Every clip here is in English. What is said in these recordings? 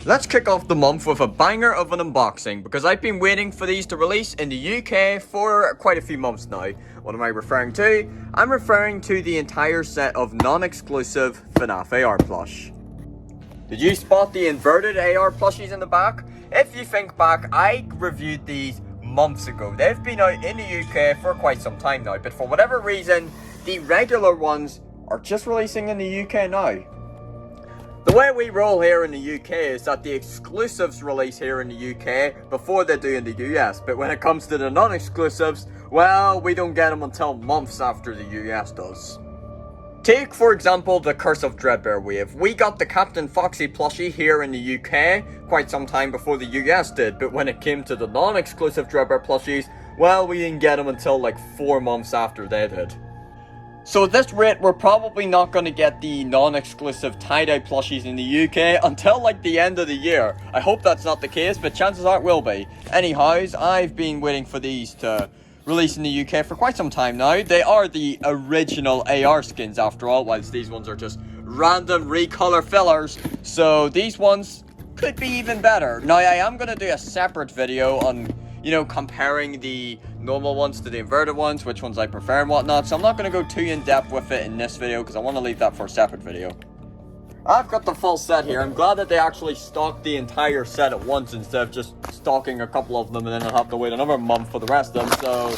Let's kick off the month with a banger of an unboxing, because I've been waiting for these to release in the UK for quite a few months now. What am I referring to? I'm referring to the entire set of non-exclusive FNAF AR plush. Did you spot the inverted AR plushies in the back? If you think back, I reviewed these months ago. They've been out in the UK for quite some time now, but for whatever reason, the regular ones are just releasing in the UK now. The way we roll here in the UK is that the exclusives release here in the UK before they do in the US, but when it comes to the non-exclusives, well, we don't get them until months after the US does. Take, for example, the Curse of Dreadbear wave. We got the Captain Foxy plushie here in the UK quite some time before the US did, but when it came to the non-exclusive Dreadbear plushies, well, we didn't get them until like 4 months after they did. So at this rate, we're probably not going to get the non-exclusive tie-dye plushies in the UK until like the end of the year. I hope that's not the case, but chances are it will be. Anyhows, I've been waiting for these to release in the UK for quite some time now. They are the original AR skins after all, whilst these ones are just random recolor fillers. So these ones could be even better. Now I am going to do a separate video on, comparing the normal ones to the inverted ones, which ones I prefer and whatnot, so I'm not going to go too in depth with it in this video because I want to leave that for a separate video. I've got the full set here. I'm glad that they actually stocked the entire set at once instead of just stocking a couple of them and then I'll have to wait another month for the rest of them. So,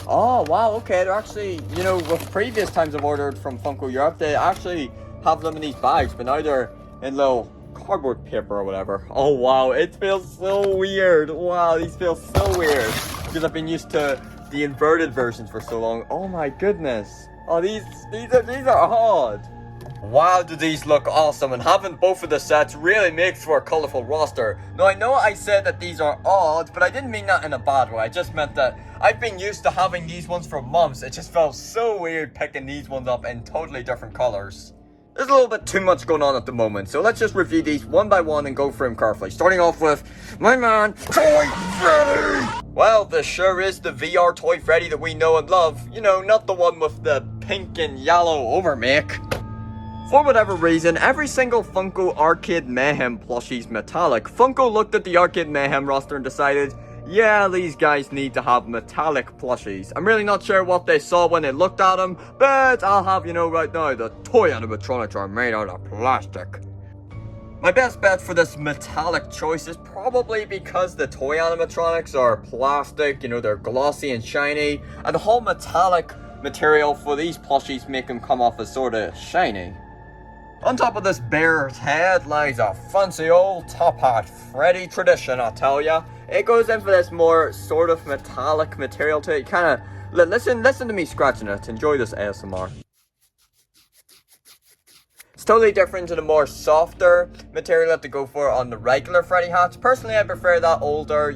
oh wow, okay, they're actually, with previous times I've ordered from Funko Europe, they actually have them in these bags, but now they're in little cardboard paper or whatever. Oh wow, it feels so weird. Wow, these feel so weird because I've been used to the inverted versions for so long. Oh my goodness. Oh, these are odd. Wow, do these look awesome, and having both of the sets really makes for a colourful roster. Now I know I said that these are odd, but I didn't mean that in a bad way. I just meant that I've been used to having these ones for months. It just felt so weird picking these ones up in totally different colours. There's a little bit too much going on at the moment, so let's just review these one by one and go through them carefully. Starting off with my man, Toy Freddy! Well, this sure is the VR Toy Freddy that we know and love. Not the one with the pink and yellow overmake. For whatever reason, every single Funko Arcade Mayhem plushie's metallic. Funko looked at the Arcade Mayhem roster and decided, yeah, these guys need to have metallic plushies. I'm really not sure what they saw when they looked at them, but I'll have you know right now, the toy animatronics are made out of plastic. My best bet for this metallic choice is probably because the toy animatronics are plastic, they're glossy and shiny, and the whole metallic material for these plushies make them come off as sort of shiny. On top of this bear's head lies a fancy old top hat Freddy tradition, I tell ya. It goes in for this more sort of metallic material to it. Kind of listen to me scratching it. Enjoy this ASMR. It's totally different to the more softer material that they go for on the regular Freddy hats. Personally, I prefer that older,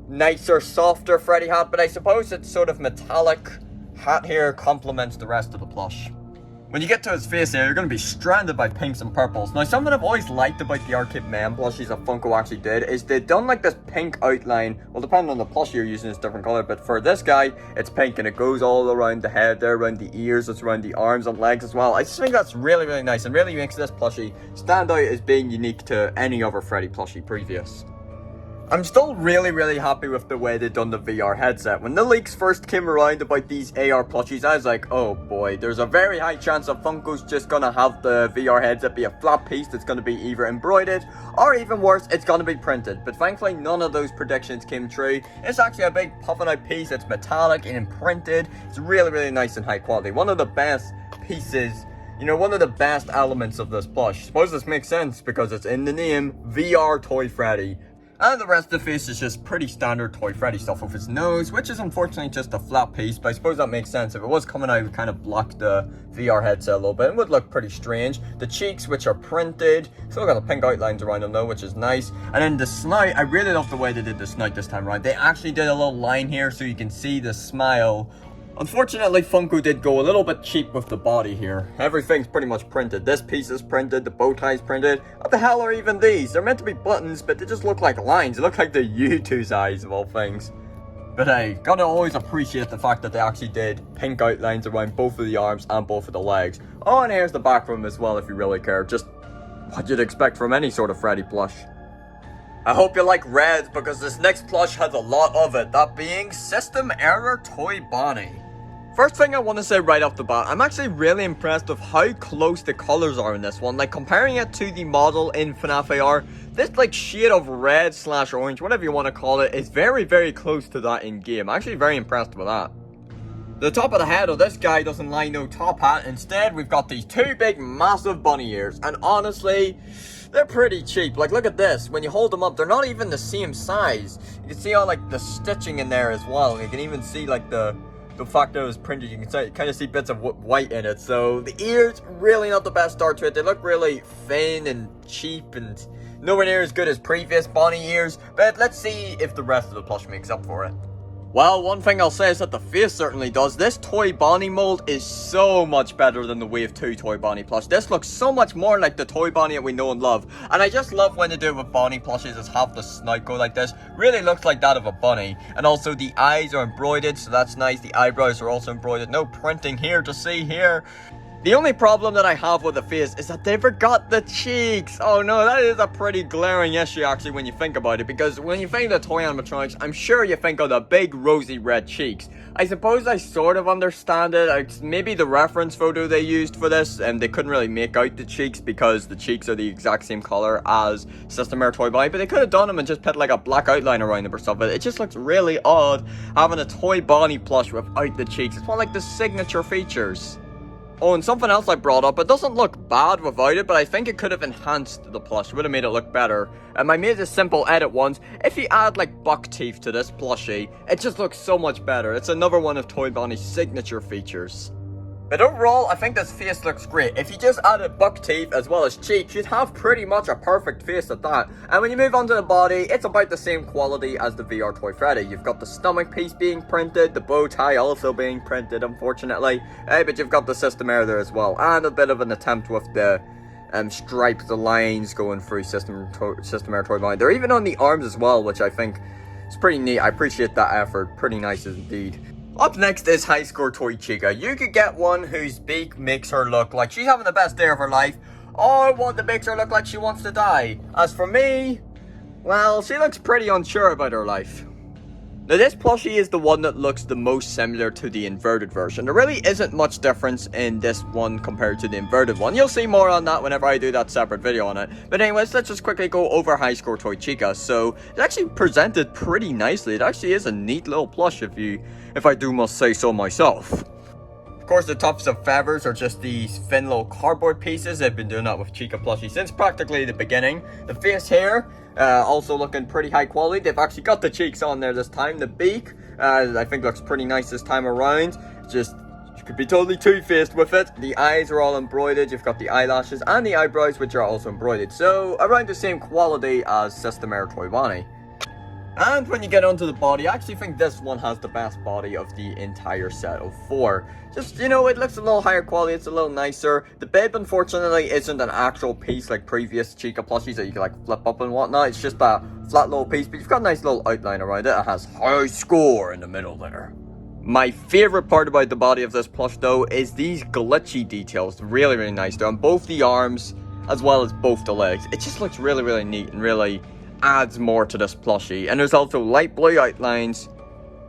nicer, softer Freddy hat, but I suppose it's sort of metallic hat here complements the rest of the plush. When you get to his face here, you're going to be stranded by pinks and purples. Now, something I've always liked about the Arcade Man plushies that Funko actually did is they've done like this pink outline. Well, depending on the plushie you're using, it's a different color. But for this guy, it's pink and it goes all around the head there, around the ears, it's around the arms and legs as well. I just think that's really, really nice and really makes this plushie stand out as being unique to any other Freddy plushie previous. I'm still really, really happy with the way they've done the VR headset. When the leaks first came around about these AR plushies, I was like, oh boy, there's a very high chance that Funko's just gonna have the VR headset be a flat piece that's gonna be either embroidered, or even worse, it's gonna be printed. But thankfully, none of those predictions came true. It's actually a big puffing out piece, it's metallic and printed. It's really, really nice and high quality. One of the best pieces, one of the best elements of this plush. I suppose this makes sense because it's in the name, VR Toy Freddy. And the rest of the face is just pretty standard Toy Freddy stuff with his nose, which is unfortunately just a flat piece, but I suppose that makes sense. If it was coming out, it would kind of block the VR headset a little bit and would look pretty strange. The cheeks, which are printed, still got the pink outlines around them though, which is nice. And then the snout, I really love the way they did the snout this time around. They actually did a little line here so you can see the smile. Unfortunately, Funko did go a little bit cheap with the body here. Everything's pretty much printed. This piece is printed, the bow tie's printed. What the hell are even these? They're meant to be buttons, but they just look like lines. They look like the U2's eyes of all things. But hey, gotta always appreciate the fact that they actually did pink outlines around both of the arms and both of the legs. Oh, and here's the back from them as well if you really care. Just what you'd expect from any sort of Freddy plush. I hope you like red, because this next plush has a lot of it, that being System Error Toy Bonnie. First thing I want to say right off the bat, I'm actually really impressed with how close the colors are in this one. Like, comparing it to the model in FNAF AR, this like shade of red / orange, whatever you want to call it, is very, very close to that in game. I'm actually very impressed with that. The top of the head of this guy doesn't line no top hat. Instead, we've got these two big, massive bunny ears. And honestly, they're pretty cheap. Like, look at this. When you hold them up, they're not even the same size. You can see all like the stitching in there as well. You can even see like the fact that it was printed. You can kind of see bits of white in it. So the ears, really not the best start to it. They look really thin and cheap and nowhere near as good as previous Bonnie ears. But let's see if the rest of the plush makes up for it. Well, one thing I'll say is that the face certainly does. This Toy Bonnie mold is so much better than the Wave 2 Toy Bonnie plush. This looks so much more like the Toy Bonnie that we know and love. And I just love when they do it with Bonnie plushes, is have the snout go like this. Really looks like that of a bunny. And also the eyes are embroidered, so that's nice. The eyebrows are also embroidered. No printing here to see here. The only problem that I have with the face is that they forgot the cheeks. Oh no, that is a pretty glaring issue actually when you think about it, because when you think of the toy animatronics, I'm sure you think of the big rosy red cheeks. I suppose I sort of understand it. Maybe the reference photo they used for this, and they couldn't really make out the cheeks because the cheeks are the exact same color as System Error Toy Bonnie, but they could have done them and just put like a black outline around them or something. It just looks really odd having a Toy Bonnie plush without the cheeks. It's one of like the signature features. Oh, and something else I brought up, it doesn't look bad without it, but I think it could have enhanced the plush. It would have made it look better. I made this simple edit once. If you add like buck teeth to this plushie, it just looks so much better. It's another one of Toy Bonnie's signature features. But overall, I think this face looks great. If you just added buck teeth as well as cheeks, you'd have pretty much a perfect face at that. And when you move on to the body, it's about the same quality as the VR Toy Freddy. You've got the stomach piece being printed, the bow tie also being printed, unfortunately. But you've got the system error there as well. And a bit of an attempt with the stripes, the lines going through System Error Toy Bonnie. They're even on the arms as well, which I think is pretty neat. I appreciate that effort. Pretty nice indeed. Up next is High Score Toy Chica. You could get one whose beak makes her look like she's having the best day of her life, or one that makes her look like she wants to die. As for me, well, she looks pretty unsure about her life. Now this plushie is the one that looks the most similar to the inverted version. There really isn't much difference in this one compared to the inverted one. You'll see more on that whenever I do that separate video on it. But anyways, let's just quickly go over High Score Toy Chica. So it's actually presented pretty nicely. It actually is a neat little plush if I do must say so myself. Of course, the tufts of feathers are just these thin little cardboard pieces. They've been doing that with Chica plushie since practically the beginning. The face here, also looking pretty high quality. They've actually got the cheeks on there this time. The beak, I think looks pretty nice this time around. Just, you could be totally two-faced with it. The eyes are all embroidered. You've got the eyelashes and the eyebrows, which are also embroidered. So, around the same quality as System Error Toy Bonnie. And when you get onto the body, I actually think this one has the best body of the entire set of 4. Just, you know, it looks a little higher quality, it's a little nicer. The bib, unfortunately, isn't an actual piece like previous Chica plushies that you can, like, flip up and whatnot. It's just a flat little piece, but you've got a nice little outline around it. It has High Score in the middle there. My favourite part about the body of this plush, though, is these glitchy details. Really, really nice. They're on both the arms, as well as both the legs. It just looks really, really neat and really adds more to this plushie. And there's also light blue outlines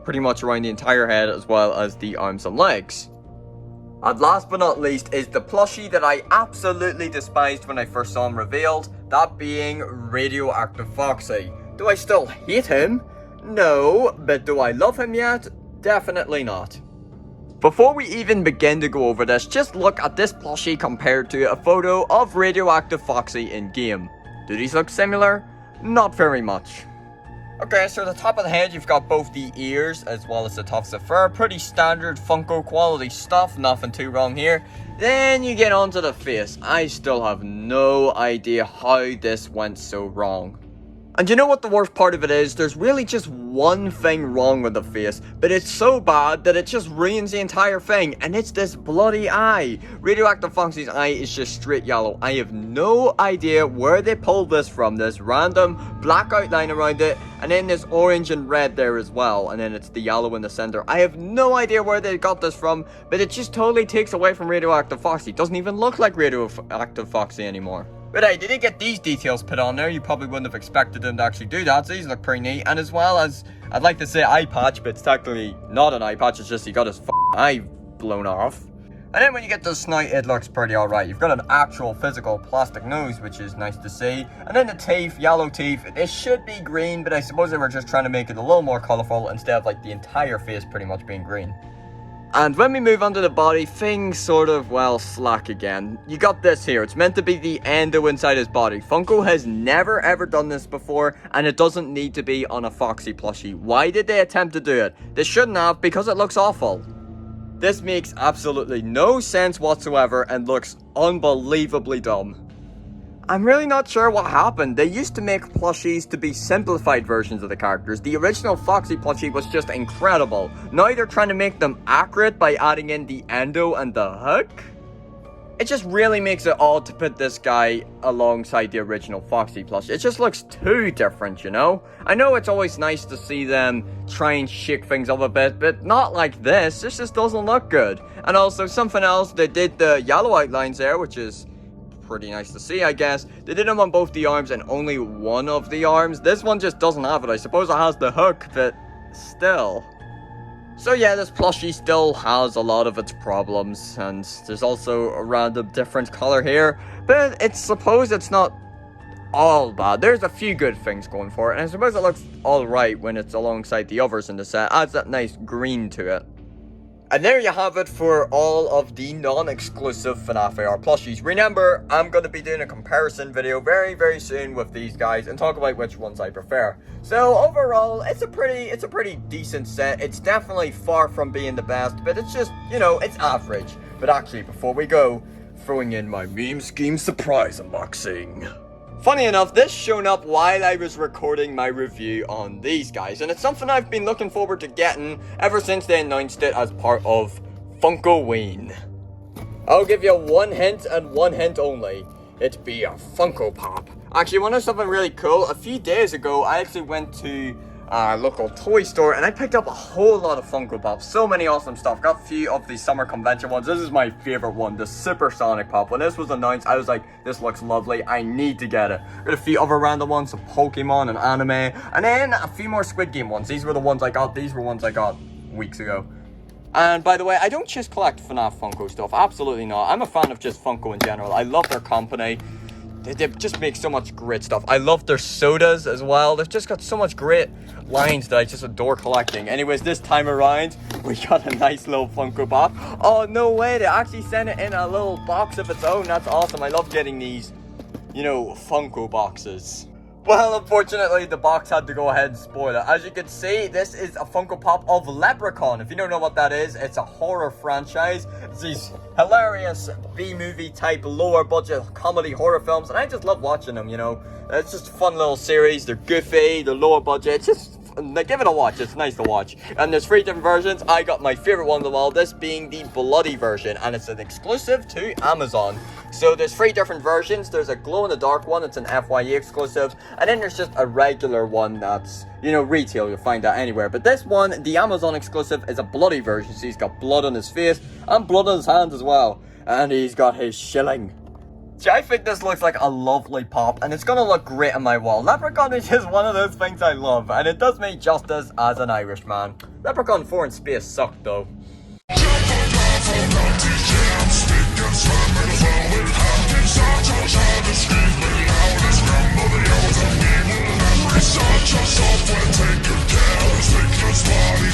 pretty much around the entire head, as well as the arms and legs. And last but not least is the plushie that I absolutely despised when I first saw him revealed, that being Radioactive Foxy. Do I still hate him? No, but do I love him yet? Definitely not. Before we even begin to go over this, just look at this plushie compared to a photo of Radioactive Foxy in game. Do these look similar? Not very much. Okay, so at the top of the head, you've got both the ears as well as the tufts of fur. Pretty standard Funko quality stuff, nothing too wrong here. Then you get onto the face. I still have no idea how this went so wrong. And you know what the worst part of it is? There's really just one thing wrong with the face, but it's so bad that it just ruins the entire thing, and it's this bloody eye. Radioactive Foxy's eye is just straight yellow. I have no idea where they pulled this from, this random black outline around it, and then this orange and red there as well, and then it's the yellow in the center. I have no idea where they got this from, but it just totally takes away from Radioactive Foxy. It doesn't even look like Radioactive Foxy anymore. But hey, they did get these details put on there. You probably wouldn't have expected them to actually do that. So these look pretty neat. And as well as, I'd like to say eye patch, but it's technically not an eye patch. It's just he got his eye blown off. And then when you get to the snout, it looks pretty alright. You've got an actual physical plastic nose, which is nice to see. And then the teeth, yellow teeth. It should be green, but I suppose they were just trying to make it a little more colourful instead of like the entire face pretty much being green. And when we move on to the body, things sort of, well, slack again. You got this here. It's meant to be the endo inside his body. Funko has never ever done this before, and it doesn't need to be on a Foxy plushie. Why did they attempt to do it? They shouldn't have, because it looks awful. This makes absolutely no sense whatsoever and looks unbelievably dumb. I'm really not sure what happened. They used to make plushies to be simplified versions of the characters. The original Foxy plushie was just incredible. Now they're trying to make them accurate by adding in the endo and the hook. It just really makes it odd to put this guy alongside the original Foxy plushie. It just looks too different, you know? I know it's always nice to see them try and shake things up a bit, but not like this. This just doesn't look good. And also something else, they did the yellow outlines there, which is pretty nice to see, I guess. They did them on both the arms and only one of the arms. This one just doesn't have it. I suppose it has the hook, but still. So yeah, this plushie still has a lot of its problems, and there's also a random different color here, but it's suppose it's not all bad. There's a few good things going for it, and I suppose it looks alright when it's alongside the others in the set. Adds that nice green to it. And there you have it for all of the non-exclusive FNAF AR plushies. Remember, I'm going to be doing a comparison video very, very soon with these guys and talk about which ones I prefer. So overall, it's a pretty decent set. It's definitely far from being the best, but it's just, you know, it's average. But actually, before we go, throwing in my meme scheme surprise unboxing. Funny enough, this shown up while I was recording my review on these guys, and it's something I've been looking forward to getting ever since they announced it as part of Funkoween. I'll give you one hint and one hint only. It'd be a Funko Pop. Actually, one of something really cool. A few days ago, I actually went to a local toy store and I picked up a whole lot of Funko Pops. So many awesome stuff. Got a few of the summer convention ones. This is my favorite one, the Supersonic Pop. When this was announced, I was like, this looks lovely. I need to get it. Got a few other random ones, some Pokemon and anime, and then a few more Squid Game ones. These were the ones I got. These were ones I got weeks ago. And by the way, I don't just collect FNAF Funko stuff. Absolutely not. I'm a fan of just Funko in general. I love their company. They just make so much great stuff. I love their sodas as well. They've just got so much great lines that I just adore collecting. Anyways, this time around, we got a nice little Funko Pop. Oh, no way. They actually sent it in a little box of its own. That's awesome. I love getting these, you know, Funko boxes. Well, unfortunately, the box had to go ahead and spoil it. As you can see, this is a Funko Pop of Leprechaun. If you don't know what that is, it's a horror franchise. It's these hilarious B-movie type lower budget comedy horror films, and I just love watching them, you know. It's just a fun little series. They're goofy, they're lower budget. It's just, give it a watch. It's nice to watch. And there's 3 different versions. I got my favorite one of them all, this being the bloody version, and it's an exclusive to Amazon. So there's 3 different versions. There's a glow-in-the-dark one, it's an FYE exclusive, and then there's just a regular one that's, you know, retail. You'll find that anywhere. But this one, the Amazon exclusive, is a bloody version. So he's got blood on his face and blood on his hands as well. And he's got his shilling. See, I think this looks like a lovely pop, and it's gonna look great on my wall. Leprechaun is just one of those things I love, and it does me justice as an Irishman. Leprechaun 4 in space sucked though. Such a software, take your care, take your body.